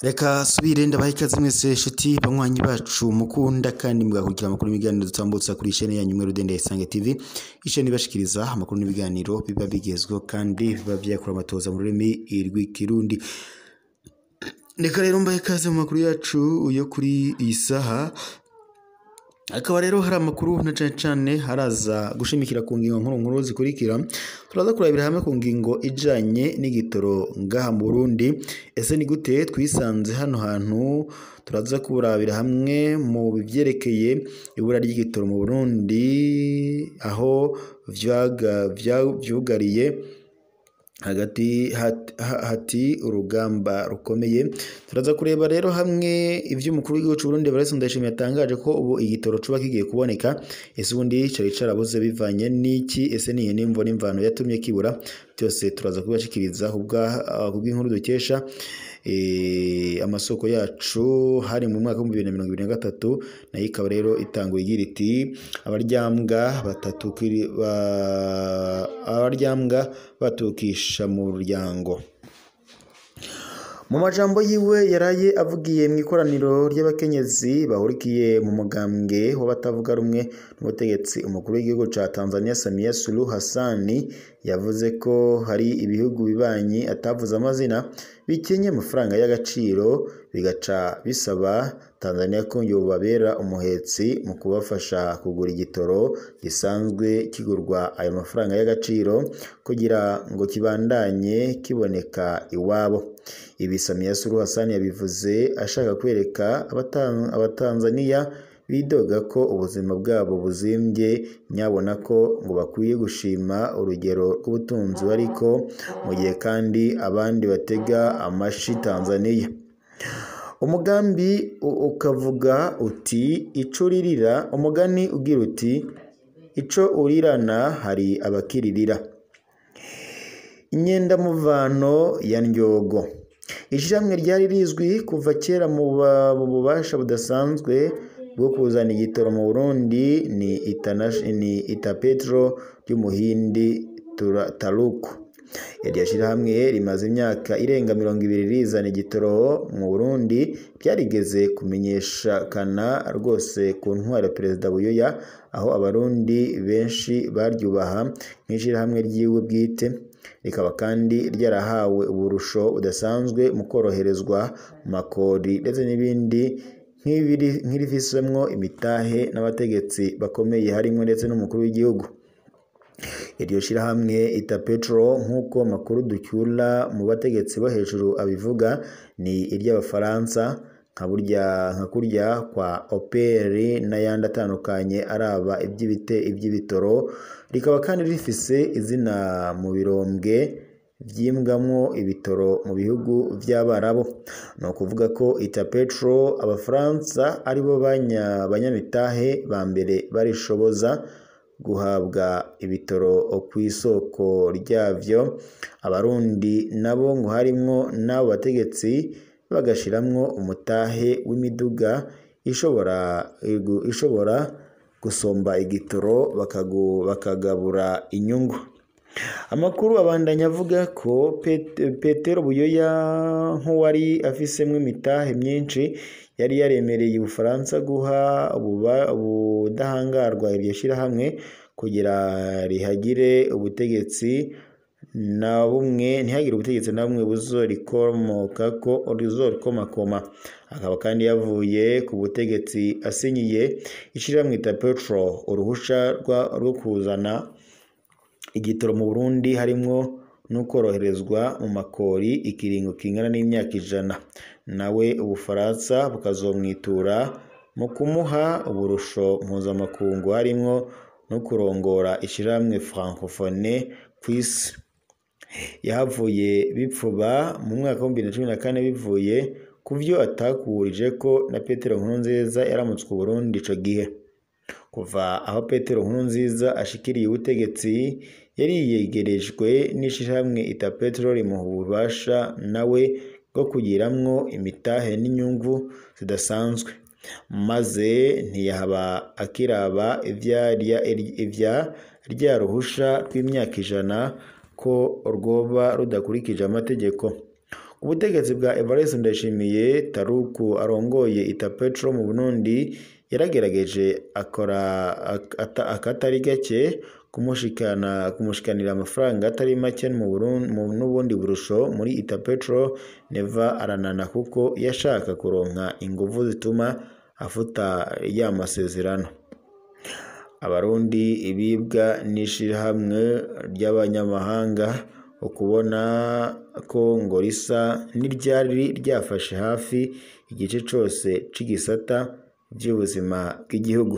Reka subire ndabaha ikaze mwese shiti banywanyi bacu mukunda kandi mugakurikiza amakuru n'ibiganiro dutambutsa kuri chaîne yanyu mwe Rudende Isange TV. Isheni bashikiriza amakuru n'ibiganiro biba bigezweho kandi biba byakura amatoza mu rurimi rw'ikirundi. Reka rero mbahe ikaze mu makuru yacu yo kuri iyi saha. Akaba rero hari amakuru na cane haraza gushimikira ku ngingo nkuru zikurikira. Turaza kurabira hamwe ku ngingo ijanye n'igitoro ngaha mu Burundi. Ese ni gute twisanze hano hantu? Turaza kurabira hamwe mu bivyerekeye ibura ry'igitoro mu Burundi aho vyugariye hati urugamba rukomeye. Turaza kureba rero hamwe ivyo umukuru w'igihugu cy'u Burundi Evariste Ndayishimiye yatangaje ko ubu igitoro cuba kigiye kuboneka. Ese ubundi cari carabuze bivanye n'iki? Ese niye nimvo n'imvano yatumye kibura? Byose turaza kubashikiriza kubw'inkuru dukesha amasoko yacu hari mu mwaka wa 2023, nayo ikaba rero itanguye igira iti abaryambwa batukisha mu muryango. Mu majambo yiwe yaraye avugiye mu ikoraniro ry'abakenyezi bahurikiye mu mugambwe w'abatavuga rumwe n'ubutegetsi, umukuru w'igihugu ca Tanzania Samia Suluhu Hassan yavuze ko hari ibihugu bibanyi atavuze amazina bikenye amafaranga y'agaciro, bigaca bisaba Tanzania ko yobabera umuhetsi mu kubafasha kugura igitoro gisanzwe kigurwa ayo mafaranga y'agaciro kugira ngo kibandanye kiboneka iwabo. Ibi Samia Suluhu Hassan yabivuze ashaka kwereka abatanzania bidoga ko ubuzima bwabo buzimbye, nyabona ko ngo bakwiye gushima urugero rw'ubutunzi bariko mu gihe kandi abandi batega amashi Tanzania. Umugambi ukavuga uti ico uririra, umugani ugira uti ico urirana hari abakiririra. Inyenda muvano ya Ndyogo. Ishyirahamwe ryari rizwi kuva kera mu bubasha budasanzwe bwo kuzana igitoro mu Burundi ni Itapetro ry'umuhindi Taluku. Iryo shyirahamwe rimaze imyaka irenga 20 rizana igitoro mu Burundi, byarigeze kumenyeshakana rwose ku ntwaro Perezida Buyoya, aho abarundi benshi baryubaha nk'ishyirahamwe ryiwe bwite. Rikaba kandi ryarahawe uburusho budasanzwe mu koroherezwa mu makori ndetse n'ibindi nk'irifisemwo imitahe n'abategetsi bakomeye harimo ndetse n'umukuru w'igihugu. Iryo shirahamwe Itapetro nk'uko makuru ducyura mu bategetsi bo hejuru abivuga ni iry'abafaransa nka kurya kwa Operi n'ayandi atandukanye araba iby'ibitoro. Rikaba kandi rifise izina mu birombwe vyimbwamwo ibitoro mu bihugu vy'Abarabu. No kuvuga ko Itapetro abafaransa aribo banyamitahe ba mbere barishoboza guhabwa ibitoro ku isoko ryavyo. Abarundi nabo ngo harimwo n'abo bategetsi bagashiramwo umutahe w'imiduga ishobora gusomba igitoro bakagabura inyungu. Amakuru abandanya avuga ko Petero Buyoya nk'uwari afisemwe imitahe myinshi yari yaremereye Ubufaransa guha ubudahangarwa iryo shirahamwe kugira ntihagire ubutegetsi na bumwe buzorikomakoma. Akaba kandi yavuye ku butegetsi asinyiye ishirahamwe Itapetro uruhusha rwo kuzana igitoro mu Burundi harimwo n'ukoroherezwa mu makori ikiringo kingana n'imyaka 100. Nawe Ubufaransa bukazomwitura mu kumuha uburusho mpuzamakungu harimwo no kurongora ishirahamwe Francophonie kw'isi. Yahavuye bipfuba mu mwaka wa 2014 bivuye kuvyo atakurije ko na Petero Nkurunziza yaramutswe Burundi ico gihe. Kuva aho Petero Nkurunziza ashikiriye ubutegetsi yari yegerejwe n'ishirahamwe Itapetro rimuha ububasha nawe bwo kugiramwo imitahe n'inyungu zidasanzwe. maze ntiyahaba akiraba rya ruhusha rw'imyaka 100 ko rwoba rudakurikije amategeko. Ubutegetsi bwa Evariste Ndayishimiye Taruku arongoye Itapetro mu Burundi yaragerageje akora akatari gake kumushikanira amafaranga atari make mu Burundi n'ubundi burusho muri Itapetro neva aranana kuko yashaka kuronka inguvu zituma afuta ya masezerano. Abarundi ibibwa n'ishirahamwe ry'abanyamahanga ukubona ko ngo risa n'iryari ryafashe hafi igice cyose c'igisata by'ubuzima bw'igihugu.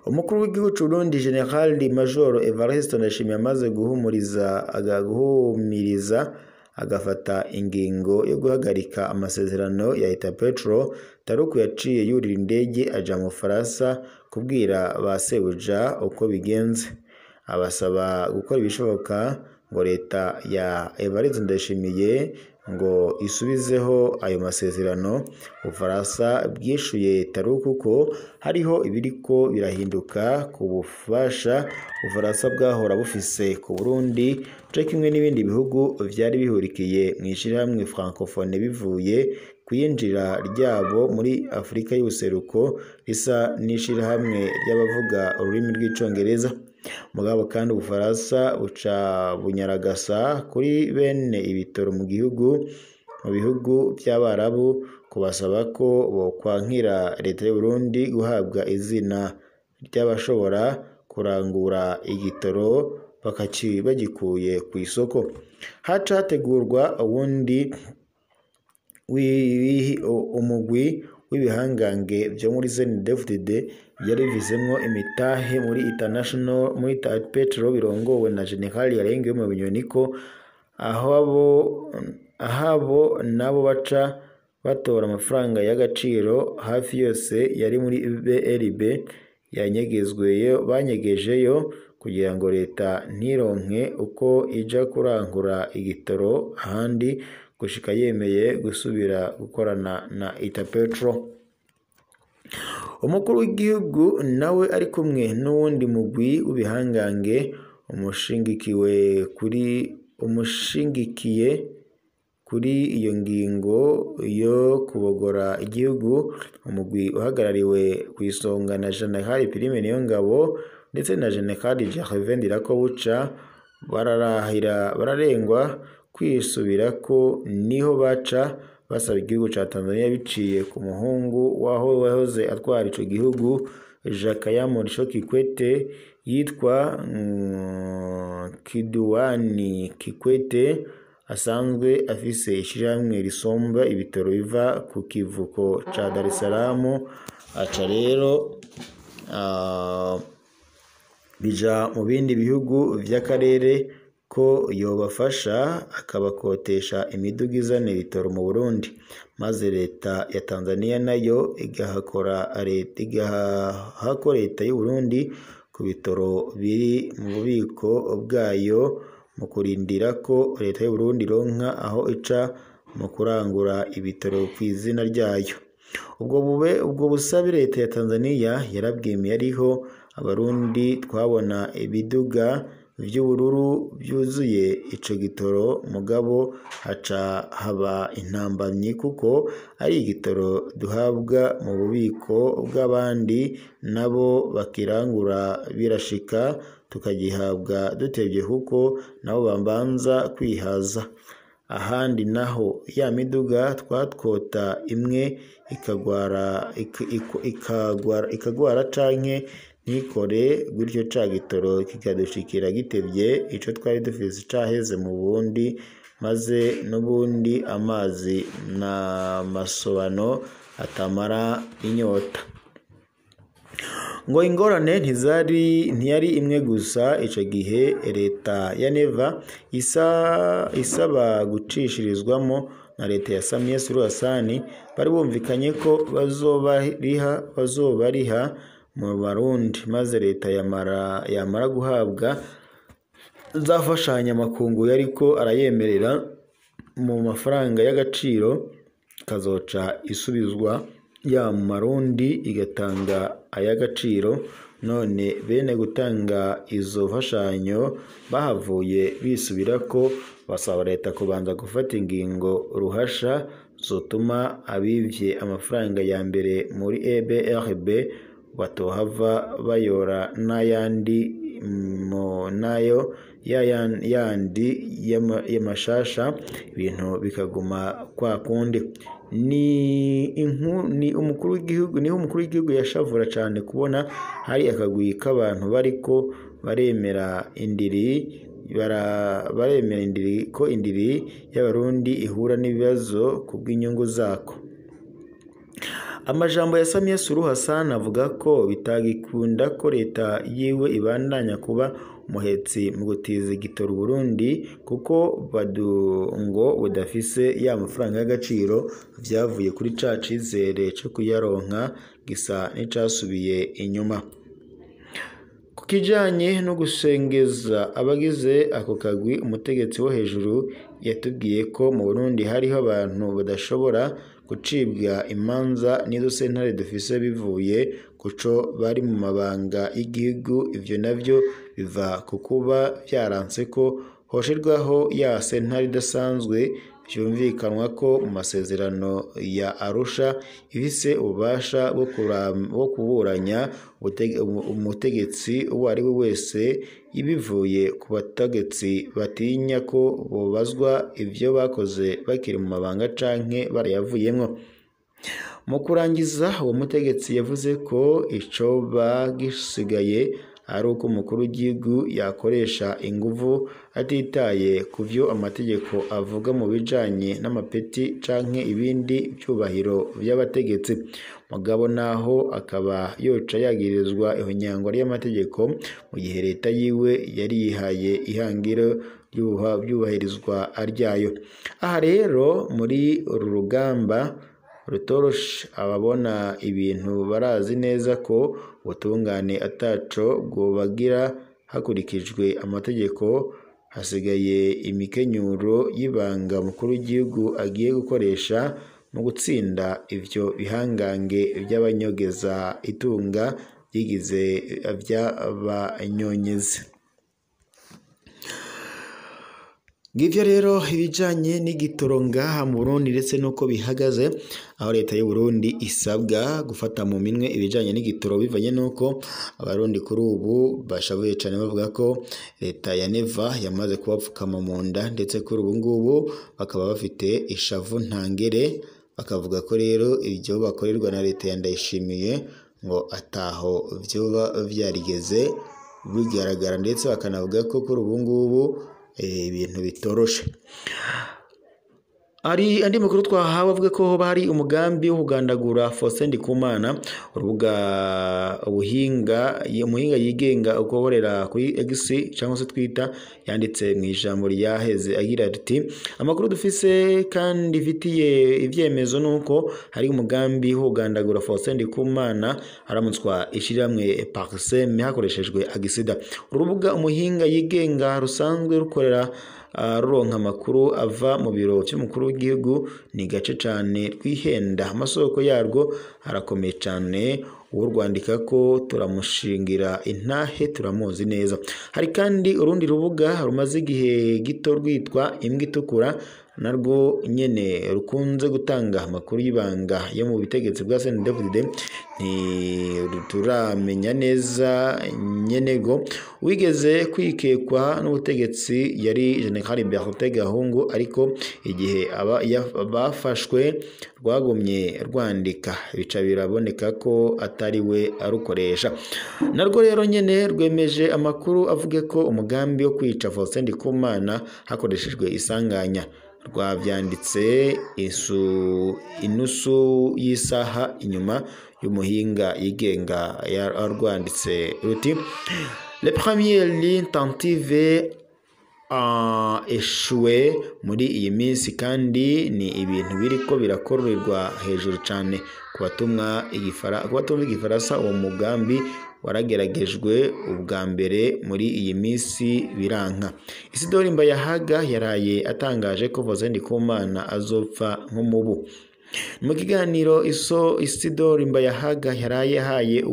Umukuru w'igihugu cy'u Burundi General Major Evariste Ndayishimiye amaze guhumiriza agafata ingingo yo guhagarika amasezerano ya Itapetro, Taruku yaciye yurira indege aja mu Faransa kubwira ba sebuja uko bigenze, abasaba gukora ibishoboka ngo leta ya Evariste Ndayishimiye ngo isubizeho ayo masezerano. Ufaransa bwishuye Taruku ko hariho ibiriko birahinduka ku bufasha Ufaransa bwahora bufise ku Burundi cyo kimwe n'ibindi bihugu vyari bihurikiye mu ishirahamwe francophone bivuye kuyinjira ryabo muri Afrika y'ubuseruko risa n'ishirahamwe ry'abavuga ururimi rw'icongereza. Mugabo kandi Ubufaransa buca bunyaragasa kuri bene ibitoro mu bihugu by'Abarabu kubasaba ko bokwankira leta y'u Burundi guhabwa izina ry'abashobora kurangura igitoro bagikuye ku isoko. Haca hategurwa ubundi umugwi w'ibihangange byo muri CNDD-FDD yarivizemwo imitahe muri International muri Petro birongowe na General Yarengewe mu Binyoniko ahabo nabo baca batora amafaranga y'agaciro hafi yose yari muri BRB banyegejeyo kugira ngo leta ntironke uko ija kurangura igitoro ahandi gushika yemeye gusubira gukorana na Itapetro. Umukuru w'igihugu nawe ari kumwe n'uwundi mugwi w'ibihangange umushingikiye kuri iyo ngingo yo kubogora igihugu. Umugwi uhagarariwe ku isonga na General Prime Niyongabo ndetse na General Gervais Ndirakobuca bararengwa kwisubira ko niho baca basaba igihugu ca Tanzania biciye ku muhungu wahoze atwara ico gihugu Jakaya Mrisho Kikwete yitwa Kiduwani Kikwete asanzwe afise ishirahamwe risomba ibitoro biva ku kivuko ca Dar es Salaam. Aca rero bija mu bindi bihugu vy'akarere ko yobafasha akabakotesha imiduga izana ibitoro mu Burundi, maze leta ya Tanzania nayo igahako leta y'u Burundi ku bitoro biri mu bubiko bwayo mu kurindira ko leta y'u Burundi ronka aho ica mu kurangura ibitoro ku izina ryayo. Ubwo busabe leta ya Tanzania yarabwimiye ariho abarundi twabona ibiduga vy'ubururu byuzuye ico gitoro, mugabo haca haba intambamyi kuko ari igitoro duhabwa mu bubiko bw'abandi nabo bakirangura birashika tukagihabwa dutevye kuko nabo bambanza kwihaza. Ahandi naho ya miduga twatwota imwe ikagwara canke ntikore gutyo ca gitoro kikadushikira gitevye ico twari dufise caheze mu bundi, maze n'ubundi amazi n'amasobano atamara inyota. Ngo ingorane ntiyari imwe gusa. Ico gihe leta ya Neva isaba gucishirizwamo na leta ya Samia Suluhu Hassan bari bumvikanye ko bazobariha mu Barundi, maze leta yamara guhabwa zafashanya makungu yariko arayemerera mu mafaranga y'agaciro kazoca isubizwa ya marundi igatanga ay'agaciro, none bene gutanga izo mfashanyo bahavuye bisubira ko basaba leta kubanza gufata ingingo ruhasha zotuma abivye amafaranga ya mbere muri EBRB batohava bayora n'ayandi nayo yandi y'amashasha, ibintu bikaguma kwa kundi. Ni umukuru w'igihugu yashavura cyane kubona hari akagwi k'abantu bariko baremera indiri ko indiri y'abarundi ihura n'ibibazo kubw'inyungu zako. Amajambo ya Samia Suluhu Hassan avuga ko bitagikunda ko leta yiwe ibandanya kuba umuhetsi mu gutiza igitoro Burundi kuko ngo budafise ya mafaranga y'agaciro vyavuye kuri ca cizere cyo kuyaronka gisa n'icasubiye inyuma. Ku kijanye no gusengeza abagize ako kagwi, umutegetsi wo hejuru yatubwiye ko mu Burundi hariho abantu badashobora gucibwa imanza n'izo sentare dufise bivuye kuco bari mu mabanga y'igihugu. Ivyo navyo biva ku kuba vyaranse ko hoshirwaho ya sentare idasanzwe vyumvikanwa ko mu masezerano ya Arusha ifise ububasha bwo kuburanya umutegetsi uwo ari we wese ibivuye ku bategetsi batinya ko bobazwa ivyo bakoze bakiri mu mabanga canke barayavuyemwo. Mu kurangiza, uwo mutegetsi yavuze ko ico bagisigaye ari uko umukuru w'igihugu yakoresha inguvu atitaye ku vyo amategeko avuga mu bijanye n'amapeti canke ibindi byubahiro by'abategetsi. Mugabo naho akaba yoca yagirizwa ihonyangwa ry'amategeko mu gihe leta yiwe yari yihaye ihangiro ryubahirizwa ryayo. Aha rero muri uru rugamba rutoroshe, ababona ibintu barazi neza ko ubutungane ataco bwobagira hakurikijwe amategeko. Hasigaye imikenyuro y'ibanga mukuru w'igihugu agiye gukoresha mu gutsinda ivyo bihangange by'abanyogeza itunga byigize vy'abanyonyezi. Ngivyo rero ibijanye n'igitoro ngaha mu Burundi ndetse nuko bihagaze, aho leta y'u Burundi isabwa gufata mu minwe ibijanye n'igitoro bivanye nuko abarundi kuri ubu bashavuye cyane bavuga ko leta ya Neva yamaze kubapfukama mu nda, ndetse kuri ubu ngubu bakaba bafite ishavu ntangere, bakavuga ko rero ibyo bakorerwa na leta ya Ndayishimiye ngo ataho vyoba vyarigeze bigaragara, ndetse bakanavuga ko kuri ubu ngubu ibintu bitoroshe. Ari andi makuru twahawe avuga ko hoba hari umugambi wo kugandagura Faustin Ndikumana, urubuga umuhinga yigenga ukoborera kuri X cyangwa se Twitter yanditse mu ijambo ryaheze agira ati, amakuru dufise kandi ifitiye ivyemezo nuko hari umugambi wo kugandagura Faustin Ndikumana aramutswa ishiramwe Parsem hakoreshejwe agisida. Urubuga umuhinga yigenga rusanzwe rukorera ruronka amakuru ava mu biro by'umukuru w'igihugu ni gace cyane twihenda, amasoko yarwo arakomeye cyane, uwo rwandika ko turamushingira intahe turamuzi neza. Hari kandi urundi rubuga rumaze igihe gito rwitwa Imbwa Itukura, narwo nyene rukunze gutanga amakuru y'ibanga yo mu bitegetsi bwa CNDD-FDD. Turamenya neza nyenego wigeze kwikekwa n'ubutegetsi yari General Bertin Gahungu, ariko igihe bafashwe rwagumye rwandika bica biraboneka ko atari we arukoresha. Narwo rero nyene rwemeje amakuru avuga ko umugambi wo kwica Faustin Ndikumana hakoreshejwe isanganya rwavyanditse inusu y'isaha inyuma y'umuhinga yigenga yarwanditse ruti, le premier tentative a échoué muri iyi minsi, kandi ni ibintu biriko birakorerwa hejuru cyane ku batumva igifaransa. Uwo mugambi warageragejwe ubwa mbere muri iyi minsi biranka. Isidore Mbayahaga yaraye atangaje ko Faustin Ndikumana azopfa nk'umubu. mu kiganiro Isidore Mbayahaga yaraye haye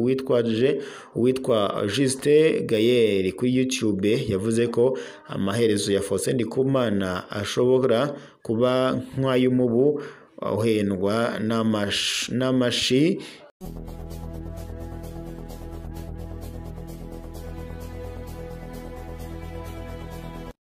uwitwa Juste Gaël kuri YouTube yavuze ko amaherezo ya Faustin Ndikumana ashobora kuba nk'ay'umubu uhendwa n'amashi